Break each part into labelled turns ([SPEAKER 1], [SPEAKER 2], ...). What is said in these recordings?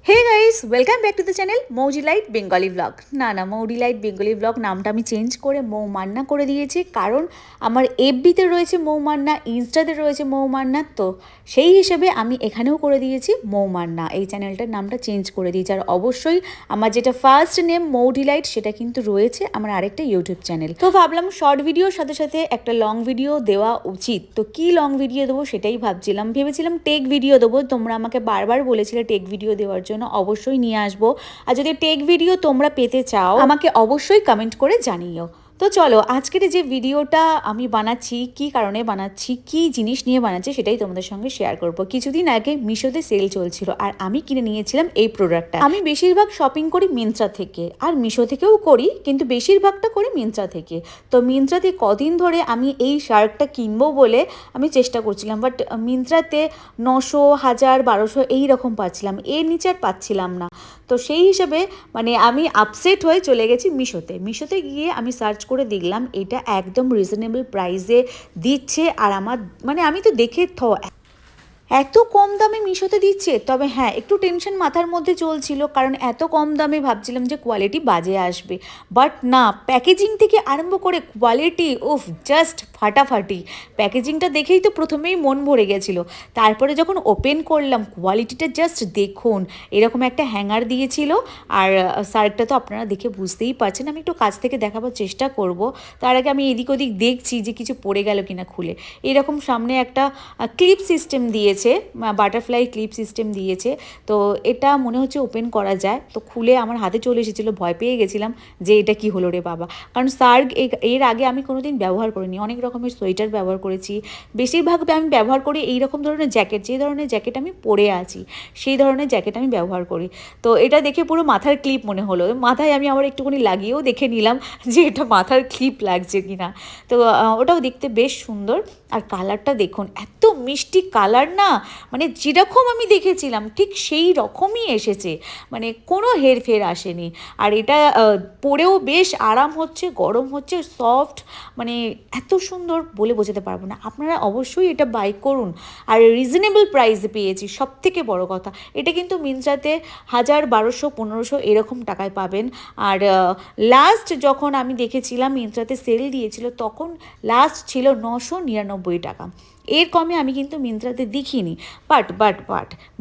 [SPEAKER 1] Hey guys, welcome back to the channel মৌজি light Bengali vlog. না Mouri light Bengali blog নামটা আমি চেঞ্জ করে মৌ মান্না করে দিয়েছি, কারণ আমার এফবিতে রয়েছে মৌ মান্না, ইনস্টাতে রয়েছে মৌ মান্না, তো সেই হিসেবে আমি এখানেও করে দিয়েছি মৌ মান্না। এই চ্যানেলটার নামটা চেঞ্জ করে দিয়েছি। আর অবশ্যই আমার যেটা ফার্স্ট নেম মৌরি লাইট, সেটা কিন্তু রয়েছে আমার আরেকটা ইউটিউব চ্যানেল। তো ভাবলাম শর্ট ভিডিওর সাথে সাথে একটা লং ভিডিও দেওয়া উচিত। তো কি লং ভিডিও দেবো সেটাই ভেবেছিলাম টেক ভিডিও দেবো। তোমরা আমাকে বারবার বলেছিলে টেক ভিডিও দেওয়ার জন্য, অবশ্যই নিয়ে আসবো। আর যদি টেক ভিডিও তোমরা পেতে চাও আমাকে অবশ্যই কমেন্ট করে জানিও। তো চলো, আজকের যে ভিডিওটা আমি বানাচ্ছি, কি কারণে বানাচ্ছি, কি জিনিস নিয়ে বানাচ্ছি, সেটাই তোমাদের সঙ্গে শেয়ার করব। কিছুদিন আগে মিশোতে সেল চলছিল আর আমি কিনে নিয়েছিলাম এই প্রোডাক্টটা। আমি বেশিরভাগ শপিং করি মিন্ত্রা থেকে, আর মিশো থেকেও করি, কিন্তু বেশিরভাগটা করি মিন্ত্রা থেকে। তো মিন্ত্রাতে কদিন ধরে আমি এই শার্টটা কিনবো বলে আমি চেষ্টা করছিলাম, বাট মিন্ত্রাতে 900, 1000, 1200 এই রকম পাচ্ছিলাম, এর নিচে আর পাচ্ছিলাম না। তো সেই হিসেবে আমি আপসেট হয়ে চলে গেছি মিশোতে গিয়ে আমি সার্চ করে দেখলাম এটা একদম রিজনেবল প্রাইসে দিচ্ছে। আর আমার আমি তো দেখে এত কম দামে মিশোতে দিচ্ছে। তবে হ্যাঁ, একটু টেনশন মাথার মধ্যে চলছিল, কারণ এত কম দামে ভাবছিলাম যে কোয়ালিটি বাজে আসবে, বাট না, প্যাকেজিং থেকে আরম্ভ করে কোয়ালিটি জাস্ট ফাটাফাটি। প্যাকেজিংটা দেখেই তো প্রথমেই মন ভরে গেছিলো। তারপরে যখন ওপেন করলাম, কোয়ালিটিটা জাস্ট দেখুন। এরকম একটা হ্যাঙ্গার দিয়েছিল, আর শার্টটা তো আপনারা দেখে বুঝতেই পারছেন। আমি একটু কাছ থেকে দেখাবার চেষ্টা করব। তার আগে আমি এদিক ওদিক দেখছি যে কিছু পড়ে গেল কিনা খুলে। এরকম সামনে একটা ক্লিপ সিস্টেম দিয়েছে, বাটারফ্লাই ক্লিপ সিস্টেম দিয়েছে। তো এটা মনে হচ্ছে ওপেন করা যায়। তো খুলে আমার হাতে চলে এসেছিলো, ভয় পেয়ে গেছিলাম যে এটা কি হলো রে বাবা। কারণ সার্গ এর আগে আমি কোনোদিন ব্যবহার করিনি। অনেক রকমের সোয়েটার ব্যবহার করেছি, বেশিরভাগ আমি ব্যবহার করি এই রকম ধরনের জ্যাকেট, যে ধরনের জ্যাকেট আমি পরে আছি সেই ধরনের জ্যাকেট আমি ব্যবহার করি। তো এটা দেখে পুরো মাথার ক্লিপ মনে হলো। মাথায় আমি আবার একটুখানি লাগিয়েও দেখে নিলাম যে এটা মাথার ক্লিপ লাগছে কিনা। তো ওটাও দেখতে বেশ সুন্দর। আর কালারটা দেখুন, এত মিষ্টি কালার না, যেরকম আমি দেখেছিলাম ঠিক সেই রকমই এসেছে, কোনো হেরফের আসেনি। আর এটা পরেও বেশ আরাম হচ্ছে, গরম হচ্ছে, সফট, এত সুন্দর বলে বোঝাতে পারবো না। আপনারা অবশ্যই এটা বাই করুন। আর রিজনেবল প্রাইসে পেয়েছি, সব থেকে বড় কথা। এটা কিন্তু মিন্ত্রাতে 1000, 1200, 1500 এরকম টাকায় পাবেন। আর লাস্ট যখন আমি দেখেছিলাম মিন্ত্রাতে সেল দিয়েছিল, তখন লাস্ট ছিল 999 টাকা। এর কমে আমি কিন্তু মিন্ত্রাতে দেখিনি। বাট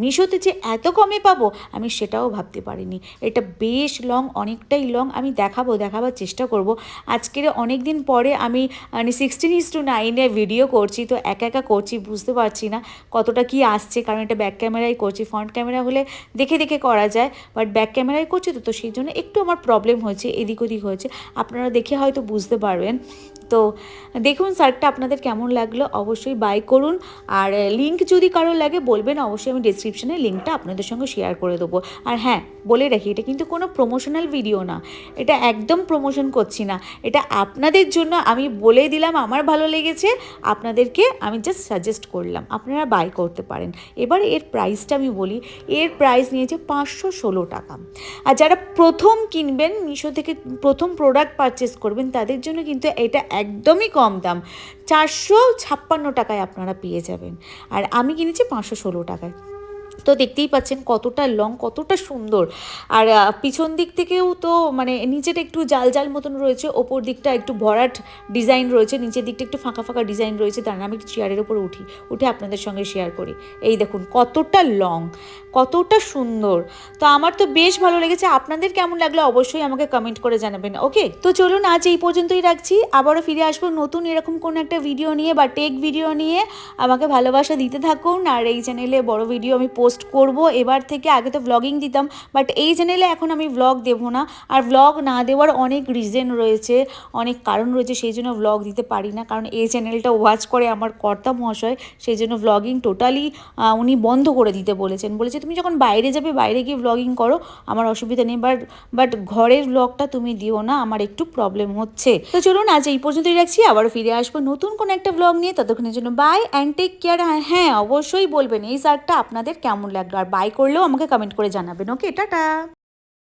[SPEAKER 1] মিশোতে যে এত কমে পাবো আমি সেটাও ভাবতে পারিনি। এটা বেশ লং, অনেকটাই লং। আমি দেখাবার চেষ্টা করব। আজকের অনেক দিন পরে আমি 16:9 ভিডিও করছি, তো একা করছি, বুঝতে পারছি না কতটা কি আসছে, কারণ এটা ব্যাক ক্যামেরায় করছি। ফ্রন্ট ক্যামেরা হলে দেখে করা যায়, বাট ব্যাক ক্যামেরায় করছি, তো সেই জন্য একটু আমার প্রবলেম হয়েছে, এদিক ওদিক হয়েছে। আপনারা দেখে হয়তো বুঝতে পারবেন। তো দেখুন শার্টটা আপনাদের কেমন লাগলো, অবশ্যই বাই করুন। আর লিঙ্ক যদি কারো লাগে বলবেন, অবশ্যই আমি ডেসক্রিপশনে লিঙ্কটা আপনাদের সঙ্গে শেয়ার করে দেবো। আর হ্যাঁ, বলে রাখি, এটা কিন্তু কোনো প্রমোশনাল ভিডিও না, এটা একদম প্রমোশন করছি না। এটা আপনাদের জন্য আমি বলে দিলাম, আমার ভালো লেগেছে, আপনাদেরকে আমি জাস্ট সাজেস্ট করলাম, আপনারা বাই করতে পারেন। এবার এর প্রাইসটা আমি বলি। এর প্রাইস নিয়েছে 516 টাকা। আর যারা প্রথম কিনবেন, মিশো থেকে প্রথম প্রোডাক্ট পারচেস করবেন, তাদের জন্য কিন্তু এটা একদমই কম দাম। 456 টাকায় আপনারা পেয়ে যাবেন। আর আমি কিনেছি 516 টাকায়। তো দেখতেই পাচ্ছেন কতটা লং, কতটা সুন্দর। আর পিছন দিক থেকেও তো নিচেটা একটু জাল মতন রয়েছে, ওপর দিকটা একটু ভরাট ডিজাইন রয়েছে, নিচের দিকটা একটু ফাঁকা ডিজাইন রয়েছে। দাঁড়ান আমি চেয়ারের উপর উঠে আপনাদের সঙ্গে শেয়ার করি। এই দেখুন কতটা লং, কতটা সুন্দর। তো আমার তো বেশ ভালো লেগেছে। আপনাদের কেমন লাগলো অবশ্যই আমাকে কমেন্ট করে জানাবেন। ওকে, তো চলুন আজ এই পর্যন্তই রাখছি। আবারও ফিরে আসবো নতুন এরকম কোনো একটা ভিডিও নিয়ে বা টেক ভিডিও নিয়ে। আমাকে ভালোবাসা দিতে থাকুন। আর এই চ্যানেলে বড় ভিডিও আমি পোস্ট করব এবার থেকে। আগে তো ব্লগিং দিতাম, বাট এই চ্যানেলে এখন আমি ব্লগ দেবো না। আর ব্লগ না দেওয়ার অনেক রিজন রয়েছে, অনেক কারণ রয়েছে, সেই জন্য ব্লগ দিতে পারি না। কারণ এই চ্যানেলটা ওয়াচ করে আমার কর্তা মহাশয়, সেই জন্য ব্লগিং টোটালি উনি বন্ধ করে দিতে বলেছে তুমি যখন বাইরে যাবে বাইরে গিয়ে ব্লগিং করো, আমার অসুবিধা নেই, বাট ঘরের ব্লগটা তুমি দিও না, আমার একটু প্রবলেম হচ্ছে। তো চলুন আজ এই পর্যন্তই রাখছি। আবার ফিরে আসবো নতুন কোনো একটা ব্লগ নিয়ে। ততক্ষণের জন্য বাই অ্যান্ড টেক কেয়ার। হ্যাঁ, অবশ্যই বলবেন এই শার্টটা আপনাদের কেমন লাগলো, আর বাই করলেও আমাকে কমেন্ট করে জানাবেন। ওকে, টাটা।